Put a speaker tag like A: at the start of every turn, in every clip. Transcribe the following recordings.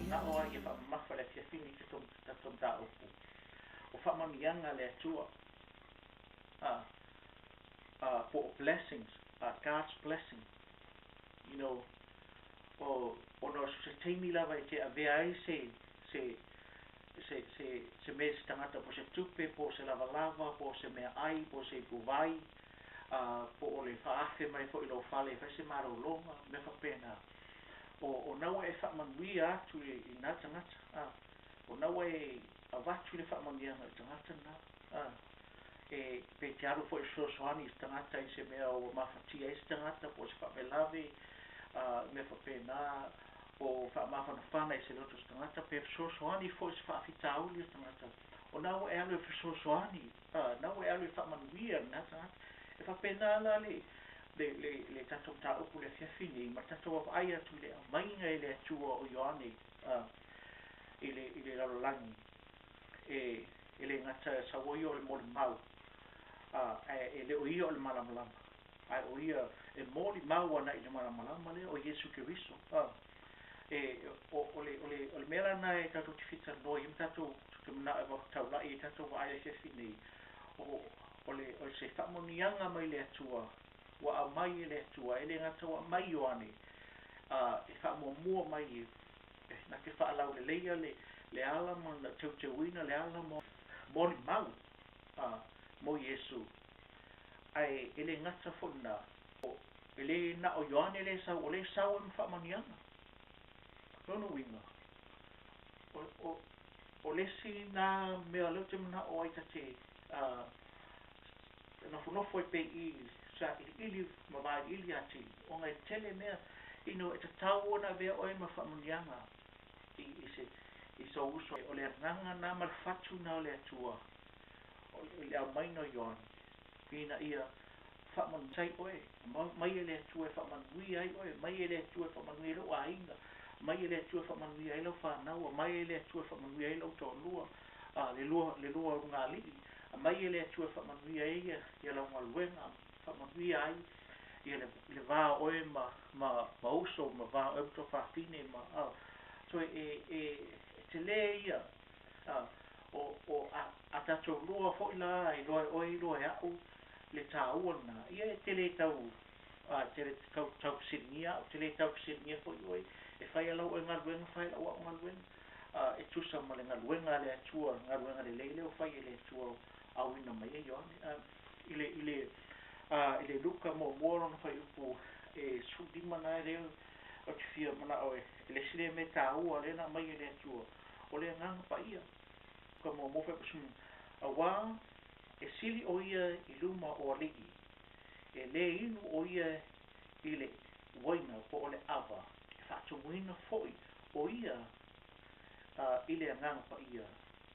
A: na o ai fa mafa le fini te tom ta o fa manianga le atua for blessings, God's blessing, you know, o no se taimi lava te ave ai se me tangata po se tupe, po se lava, po se mea ai, po se kuvai, po o le whaafe mai po ilo whale, whai se maro longa, me whapena. O naua e whamanuia atu I nā tangata, o naua e awatu le whamanianga tangata nā, pe te aru po e soani tangata I se mea o mawhatia e tangata, po se whamelave, me whapena, o whamawhana whana I se loto tangata, pe soani po se whaafitauli tangata. O naua e alu e soani, naua e alu e whamanuia nā tangata, e whapena la le tatou taupu le fiafini ma tatou ai atu le mainga I le atua o Ioane I le lalolagi e le ngata sauoi o le mole mau e le o ia o le malamalama ai o ia e moli mau ana I le malamalama le o Iesu Keriso o le mea lana e tatou tifita noi I tatou tumana e taulai e tatou ai le fiafini o le se whamonianga mai le atua wa a mai le tua ele ngata wa mai Ioane e fa mo mai na ke fa lau le leia le ala mo na teuina le ala mo mau mo Yesu ai ele ngata fona o ele na o Ioane le sa o le sa o fa maniana no winga o le si na me alo te na o ai tate na fonofo pe I sa ili ma ili ati o ngai tele mea ino e tau ona vea o ma whamunianga I so uso o le nganga na malfatu na o le atua o le au maino Ioane ina ia whamun tai oe mai ele atua whamanui ai oe mai ele atua whamanui lo ainga mai ele atua whamanui ai lo whanau mai ele atua whamanui ai lo to lua le lua ngali mai ele atua whamanui ai ia lau ngaluenga whamanui ai ia le vā oe ma uso ma vā oe to whātine ma so te le ia o a tatou lua fo ila I loe oe loe au le tāua na ia te le tau te le tau sinia o te le tau sinia fo oe e whai alau e ngaluenga whai lau au ngaluenga e tusa ma le ngaluenga le atua ngaluenga le leile o whai le atua au ina mai e Ioane ile luka mo moro no fai upu e sudima na reo o te fia mana oe ile sile me tāua le na mai le atua o le nganga pa ia ka mo mo fai pasum awa e sili o ia I luma o aligi e le inu o ia ile waina po o le ava e whaatumuina foi o ia ile nganga pa ia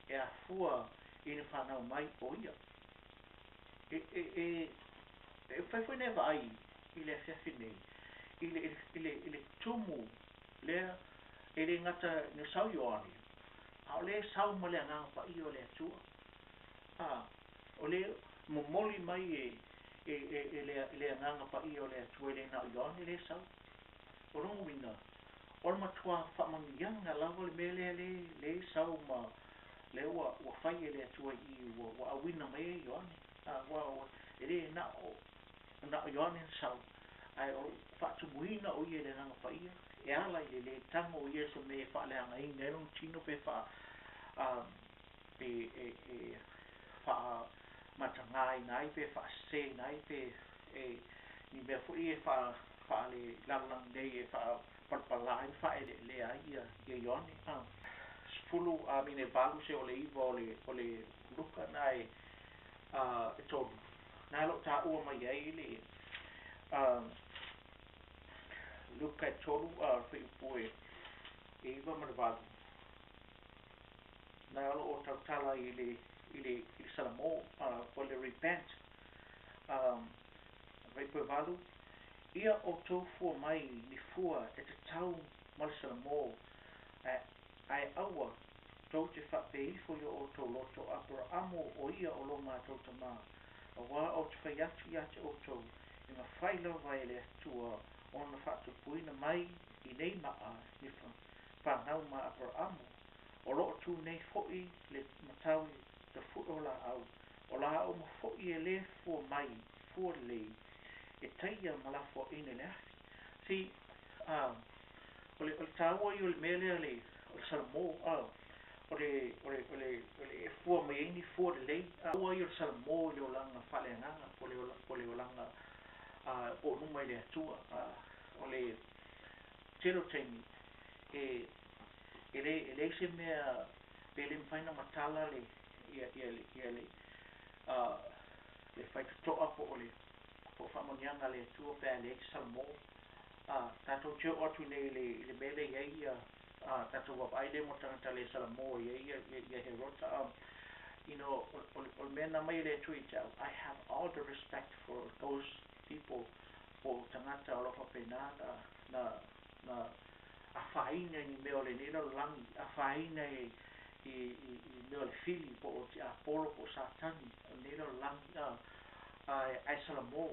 A: e a fua ina whanau mai o ia e foi neva ai ile fiafine ile tumu le ele ngata no sau Ioane a le sau male nga pa I o le atua o le momoli mai le nga pa I o le atua le na Ioane le sau o no wina o matua whamanianga lawa le mele le sau ma le wa fai le atua I wa awina mai Ioane wa ele na Ioane sau ai o whaatumuina o ia le nanga whaia e ala I le tango o ia se me whaaleanga I nero tino pe wha wha matangai nai pe wha se nai pe ni mea fu I wha le lalang nei e wha palpalai wha le ai ia Ioane fulu mine valu se o le iwa o le luka nai e tolu nai lo ta ua mai ai le luka e tolu whi upue e iwa mana valu nai alo o tautala I le salamo po le repent vai pue valu ia o tau fua mai ni fua e te tau male salamo ai aua tau te whapei fo I o tau loto Abrahamo o ia o lo mātou tamā a wā o te whai atu ia te o tau I ma whailawa e le atua o na whatupuina mai i nei maa ni whanau maa apara amo. O loo tu nei fo'i le matawi te fu'o la au. O la au ma fo'i e le fua mai, fua le, e taia malafo ine le afi. Si, o le tāua i o le mele le, o le salamo, o le e fua mai ini fua le lei, ua i o le salamo le o langa whale nganga, o le o langa o numa i le atua, o le tero teimi, e le se mea, pe le mwhaina matala le, ia le, le whaitutoa po o le, po whamonianga le atua pe le salamo, tātou teo atu nei le mele iei, tātou wapaile mo tangata le salamo iei, ia he rota, you know, o mena mai le tui tau, I have all the respect for those people, po tangata o lofa pena na a whaina ni meo le nera langi, a whaina i meo le fili po o te apolo po satani, o nera langi, ai salamo,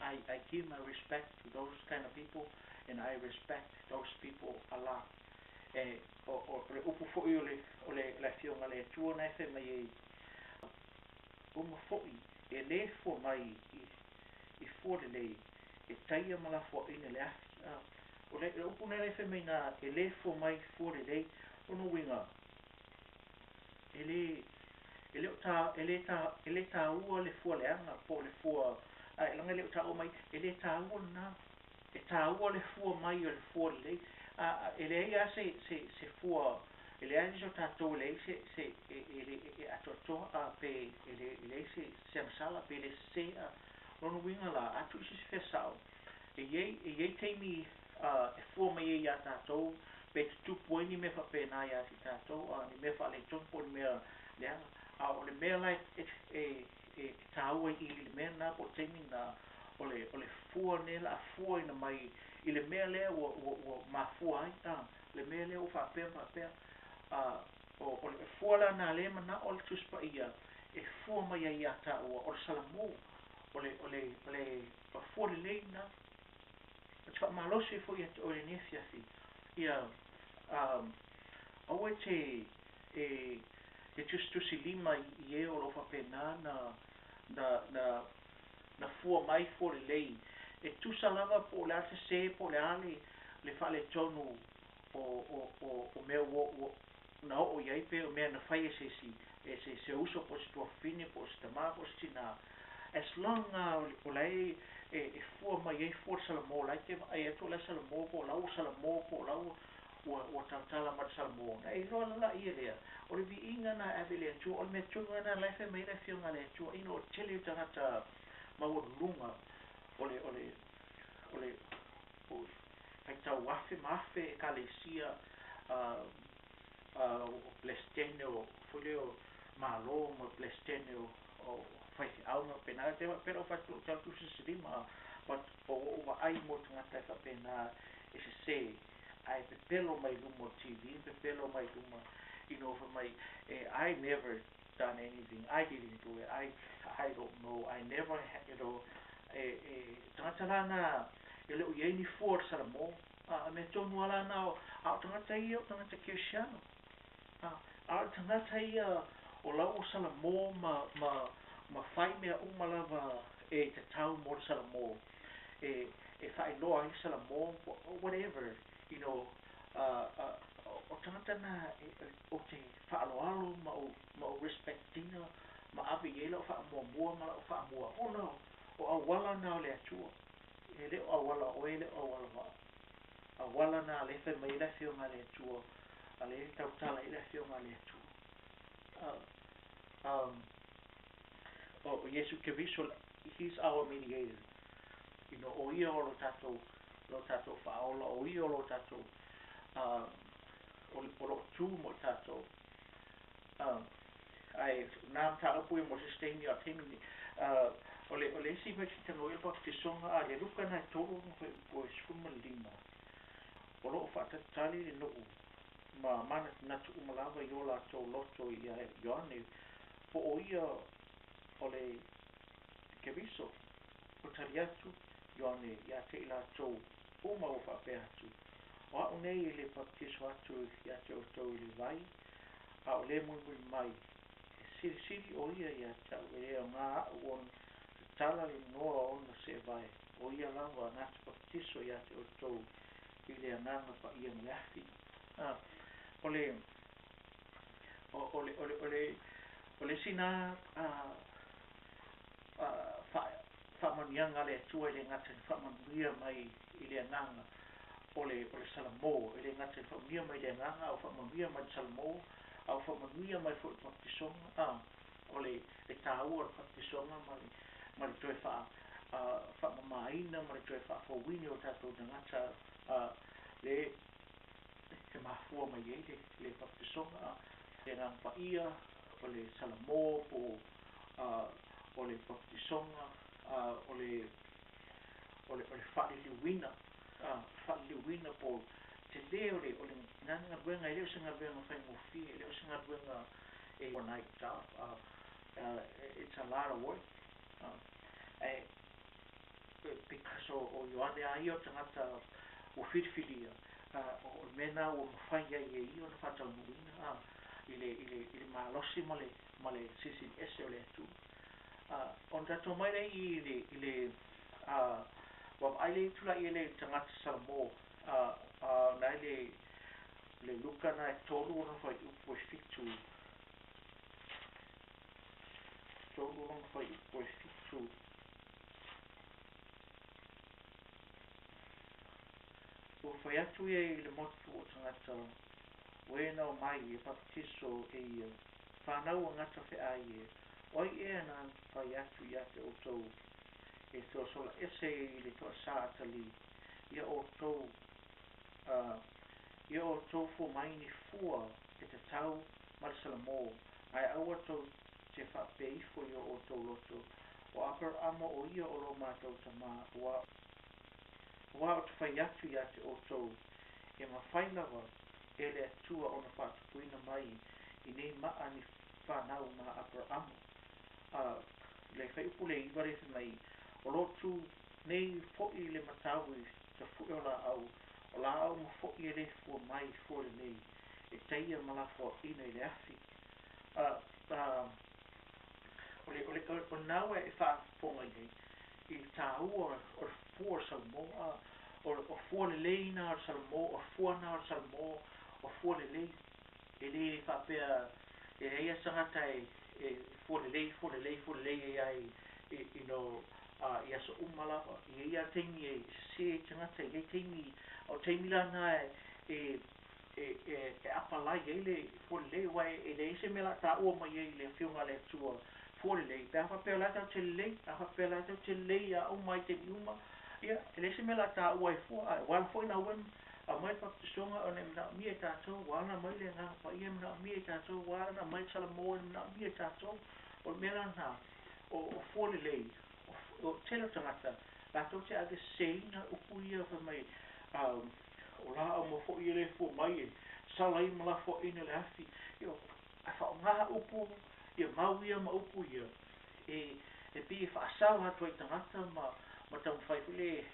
A: I give my respect to those kind of people, and I respect those people a lot. O le upu fo'i o le fionga le tua na fe mai uma fo'i e le fo mai i fo le e taia mala fo ina le afi. O le upu na le fe mai na e le fo mai fo le ono winga ele ta ua le fo le anga po le fo ai langa le ta o mai ele ta ua na e ta ua le fo mai o le fo le ele ia se fua ele ia so tatou le se ele atoto pe ele se amsala pe ele se ono winga la atu se fesao e ye teimi e fua mai ia tatou pe tu poini me fa pena ia si tatou ni me fa le tumpo ni me le o le me lai e taua i le me na po teimi na o le fua nela a fua ina mai i le mea lea o mafua ai le mea lea o whapea o le fua la na le mana o le tuspa ia e fua mai ai ata o le salamo o le fua le lei na o te whamalosi fu ia o le nefiafi ia au te tustusi lima i e o lo whapena na fua mai fua le lei e tusa lava po le ate se po le ale le fale tonu o mea na o iai pe o mea na fai se uso po se tua fine po se tama po se tina as long o lai e fua mai e fua salamo lai ke ai ato la salamo po lau salamo po lau o tantala mat salamo na e loa la ia lea o le vi inga na ave le atu o le me tunga na lai fe mai le fionga le atu ino tele utangata maurunga ole ai tau mafe e kalesia plestene o folio malo mo plestene o fai au no pena te pero fa tu se lima but o ai mo tangata fa pena se ai pe pelo mai lumo TV pe pelo mai lumo for my I never done anything. I didn't do it. I don't know. I never tangata lana ele o ni força la mo me tonu ala na a tangata ia tangata Cristiano a tangata ia o la o sala mo ma fai me uma lava te tau mo sala mo fai lo ai sala mo whatever o tangata na o te whaaloalo ma o respectina ma avi ele o whaamua ma o whaamua o no o awala na o le atua ele o awala o ele o awala wa awala na le fe mai la fio ma le atua ale tau tala i la fio ma le atua o Yesu Keriso he's our mediator o ia o lo tato whaola o ia o lo tato o lo tu mo tato ai nam ta apu mo sistemi a temi ole si me te no elpa te songa a le luka na toro po skuma lima o lo fa ta tali no ma mana na tu malava yo la to loto ia yone po o ia ole Keriso o taliatu yone ia te la to uma o whapea atu. O a unei le baptiso atu ia te o tau le vai, a o le mui mai. Siri siri o ia ia tau, e leo ngā uon, tala le noa ona se vai, o ia lava nātu baptiso ia te o tau, i le ananga pa ia mleafi. O le sina whamanianga le tua i le ngata ni whamanuia mai i le ananga o le salamo, i le ngata ni whamanuia mai le ananga o whamanuia mai salamo, au whamanuia mai fo i papisonga, o le tāua papisonga ma le toe whamamaina, ma le toe whawini o tātou ngata le he mahua mai e le papisonga, le ngang pa ia, o le salamo o le baptisonga o le whailiwina po te leo o le nanga ruenga e leo singa ruenga whai ngofi e leo singa ruenga e one night job it's a lot of work because o Ioane ai o tangata o whiriwhiria o mena o mawhai ai e i o na whatau nuina i le malosi ma le sisi ese o le atu on tato mai rei i le wap aile tula i le tangata salamo nai le luka na e tolu ona whai upo e fitu o whai atu e le motu o tangata wena o mai e baptiso e ia whanau o ngata whea e oi e na whai atu ia te o tau e tō sola ese i le toa sātali ia o tau fu mai ni fua e te tau mara salamo ai aua tau te whapeifo i o tau loto o apar ama o ia o lo mātou tama wa o te whai atu ia te o tau e ma whainawa e le atua o na whātupuina mai i nei maa ni whanau ma apar ama le whai upu le iware mai o lotu nei fo'i le matawi te fu'i o la au mo fo'i e le fua mai fua le nei e teia malafo ina i le afi o naua e whaafonga i nei i tā ua o fua salmo o fua le lei na o salmo o fua na o salmo o fua le lei e le whapea e eia sangata e fua le lei e ai i no ia so umalawa i ia teimi e se tangata i teimi o teimi lana e apalai e le fole wai e le se mela ta o mai e le fiunga le tua fole pe fa pe la ta te le a o mai te uma ia le se mela ta o e fo wa fo na wen a mai pa songa o ne na mi e ta to wa na mai le nga pa ia na mi e ta to wa na mai sala mo na mi e ta to o mela na o fole le o telo tangata la to te age seina o puia fa mai o la o mo fo i le fo mai salai mala fo ina le afi yo a fa nga upu ia mau ia ma upu ia e pi fa sala to tangata ma tau fai le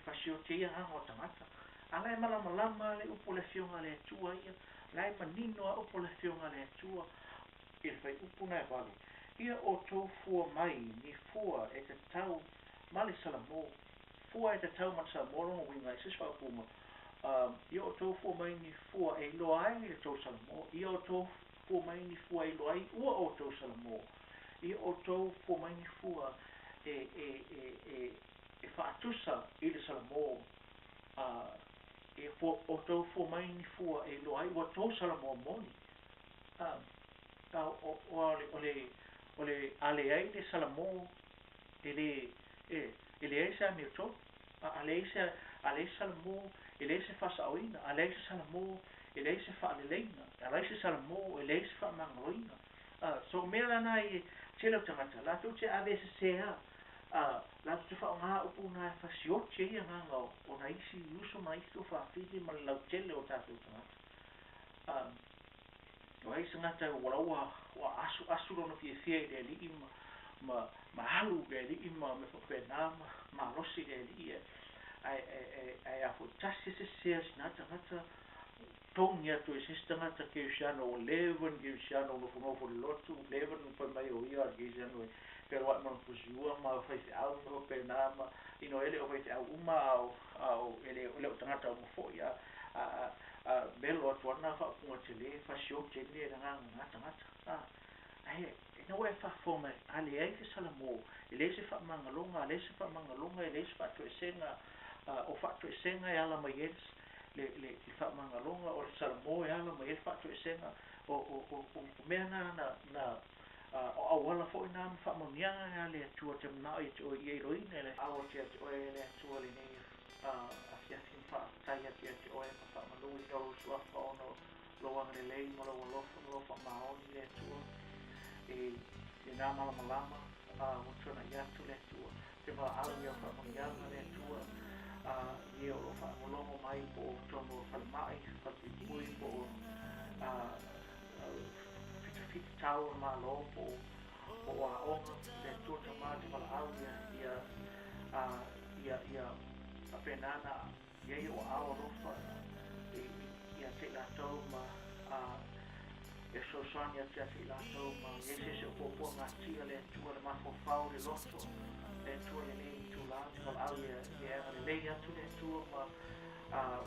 A: fa sio tia ha o tangata ala mala le upu le fionga le tua ia lai manino a upu le fionga le tua il fai upu na vale ia o tō fua mai ni fua e te tau mali salamo fua e te tau man salamo rongo winga e siswa puma ia o tō fua mai ni fua e loai e tō salamo ia o tō fua mai ni fua e loai ua o tō salamo ia o tō fua mai ni fua e whaatusa i le salamo o tō fua mai ni fua e loai ua tō salamo moni o le ale ai le salamo ele ai sa mi to ale salamo ele se fa saoina ale salamo ele se fa leina ale salamo ele se fa mangoina so mera nai telo tangata la tu te ave se la tu fa nga upu na fa sio che ia nga o na isi uso mai sto fa fili ma la tele o tatu tangata Wai sangata walaua wa asu no fie le li ma halu le li ma me fa na ma losi le li ai a fu tasi se sinata tongi atu e sistangata ke usiano o leven ke usiano no funofo lotu leven pa mai o ia ke usiano pero wa man fusiua ma fai au no pe na ma ino ele o fai au uma au ele o tangata o fo ia a belo atu na fa ku tele fa shio tele na ngata ai no e fa fome ali ai ke sala mo ele se fa mangalonga ele se fa mangalonga ele se fa tu senga o fa tu senga ala mai le fa mangalonga o sala mo ala mai fa tu senga o me na o wala fo ina fa mo nia le tu te na i o i roine le a o te o le tu le ni a sia sin fa tai a te o e fa ma lo i o so fa ono lo ang le lei mo lo fa ma o le tu e na malama o tona ia tu le tu te va a ia fa mo ia le tu ia o fa mo lo mai po tono fa mai fa ti pui po fit tau ma lo po o le tu te ma te va a ia a penana ia o a o fa ia te la tau ma e so sonia te ati la tau ma e se po nga tia le tua le mafo fau le loto le tua le nei tu la te wal au ia le lei atu le tua ma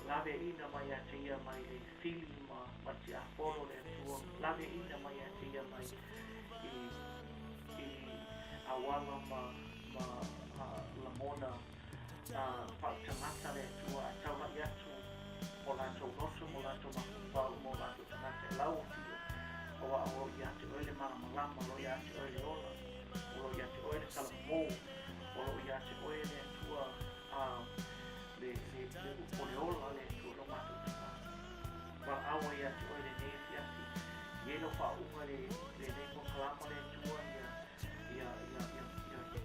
A: lave ina mai ate ia mai le fili ma te apolo le tua lave ina mai ate ia mai i awala ma la mona pa tangata le tua tau la iatu mo la tau noso mo la tau mafo fau mo la tau tangata e lau fio o ia te oile malama lo ia te oile ola o ia te oile salamo o ia te oile tua le upole ola le tua lo matu tama wa awa ia te oile nesi ati ielo fa unga le neko kalama le tua ia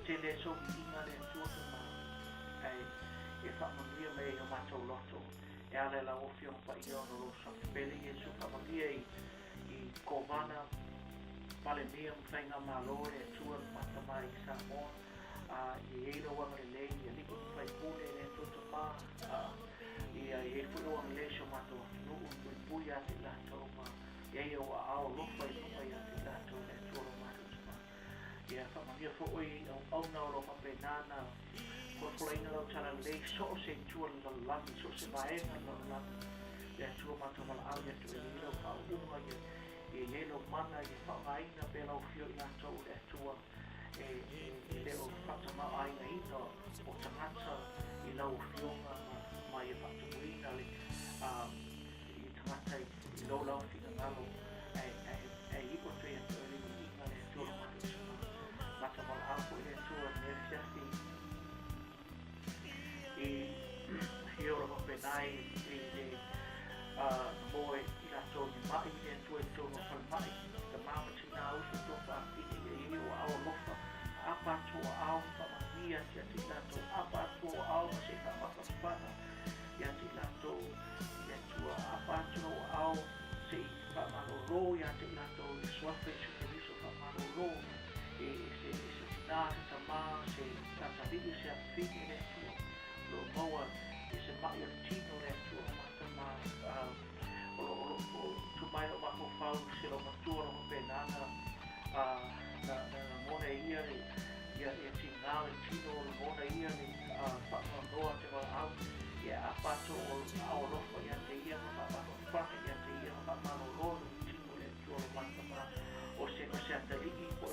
A: tele so inga le tua tama ai e fa manuia me o matu loto e ale la ofio pa ia no lo sa peli e su fa manuia i kovana pale mia mwenga malore tua mata mai Samoa i eiro wanga le i liko fai pule le toto pa i funo wanga le sho mato no un puya te lato ma i o ao lofa i numa i te lato le tua mato tuma i a whama mia fo oi au na o lofa penana ko fulaina lau tala le so se tua la lami so se vaenga la lami le tua mato wala au ya tu e lilo pa unga i lelo mana i whaaina pela o fio i atou le atua e leo whatama aina ina o tangata i lau fionga mai e whatamuina le i tangata i lau lau whina ngalo e iko te atua e lini inga le atua lo matu tuma mata mala ako i le atua nere fiafi i hiora mapenai i le moe i la tōni mai e tue tōno whalmai ka māma tina au se tō whāpini e i o au lofa apa tō au whamania tia ti lato apa tō au ma se whamawhawhana ia ti lato ia tua apa tō au se whamaroro ia ti lato i swafe su te riso whamaroro e se tina se tamā se tatavini se awhini le tua lo moa e se mai o tino le tua matama o tumai o mako fau se lo matua o penana na mona ia ia tingala tino o mona ia ni whakanoa te wala au ia apato o ao lofa ia te ia ma whakawhaka ia te ia ma whamaroro tino le tua o matama o se ataliki o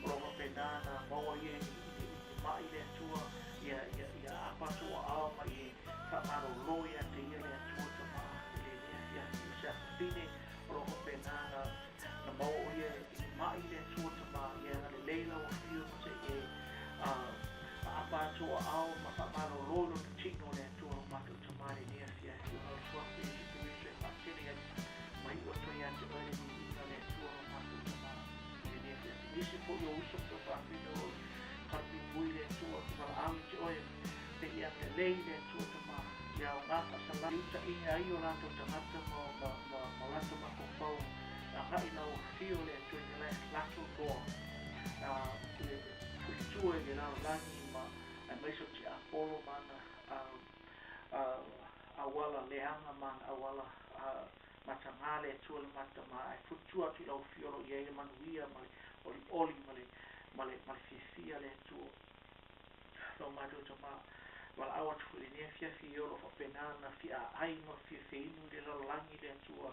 A: lo penana maua ia ni mai le tua ia apato o ao ma i whamaroro ia te ia le tua tama pine o penana na mau ia mai le tuata ma ia le leila o fio se e apa to ao ma pa lo lo tino le to ma to tamari ne fia o so fi se se bacteria mai o to ia te ole ni le to ma to tamari ne fia isi po yo uso to pa fino parti pui le to ma ao te ole te ia te leila to tamari ia o ngā whasala uta inga i o lato tangata ma lato mako whau a hai lau whio le tui le lato roa le whitua e le lau langi ma a maiso te Apollo mana auala leanga man auala matangale atua le matama e futua ki lau fiolo i eile manuia oli male fifia le atua lo matu tama wala awa tukulinia fia fiolo fa penana fia aima fia feinu le lalangi le atua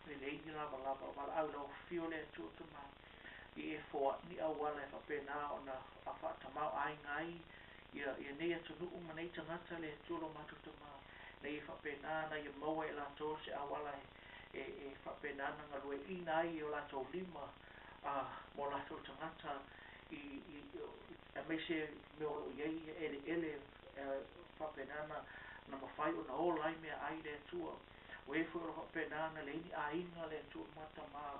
A: le leini lava lava wala au lau fio le atua tama i e foa ni awala e fa pena ona a fa tamau ai ngai ia nei atu nuu manei tangata le atua lo matu tama nei fa pena na ia maua e la to se awala e fa pena na ngalue ina ai o la to lima mo la to tangata i a me se me o iei ele fa pena na mawhai o na o lai mea ai le atua o e fwere fa pena na leini a inga le atua mata ma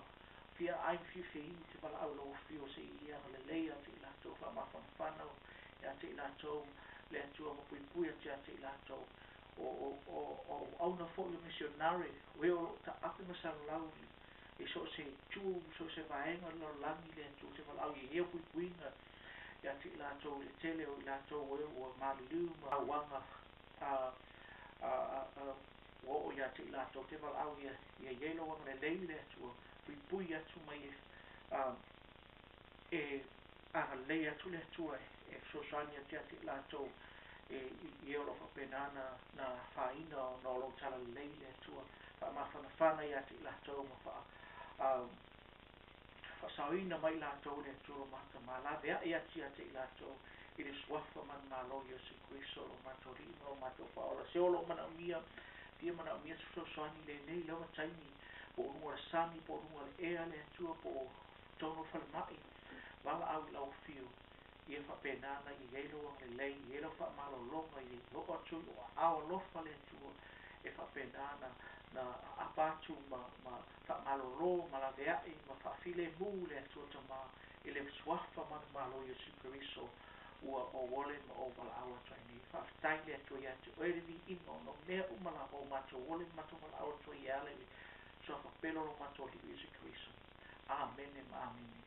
A: fia ai fiu te pala au lo fio se ia le leia te la to fa ma whanau ya te la to le atua mo pui te la to o au na fo yo missionary we o ta ape masang lau e so se tu so se vaenga lo langi le tu se pala au ye pui na ya te la to le tele o la to o malu ma wanga o ya te la to te pala au ye ye lo wanga le leile tu pui atu mai le atu le atu e so sani te la to e o fa penana na faina no lo tala leile atu fa ma fana ya te la to ma fa saina mai la to le atu ma ta mala vea ya te la to it is swafa man malo yo se kristo lo matori no mato fa ola se lo mana mia dia mana mia so sani le nei lo taimi po unua sani po unua ea le atua po tono whalemai wala au lau fio ia whapenana i eilo ang le lei i eilo wha malo longa i lo atu o awa lofa le atua e whapenana na apatu ma wha malo lo ma la veai ma wha file mu le atua tama i le swafa man malo i si kariso ua o wole ma o wala awa traini whaftai le atua i atu oere ni ino no mea umala o mato wole mato wala awa trai ale so fa pelo lo mato li Yesu Kristo. Amen.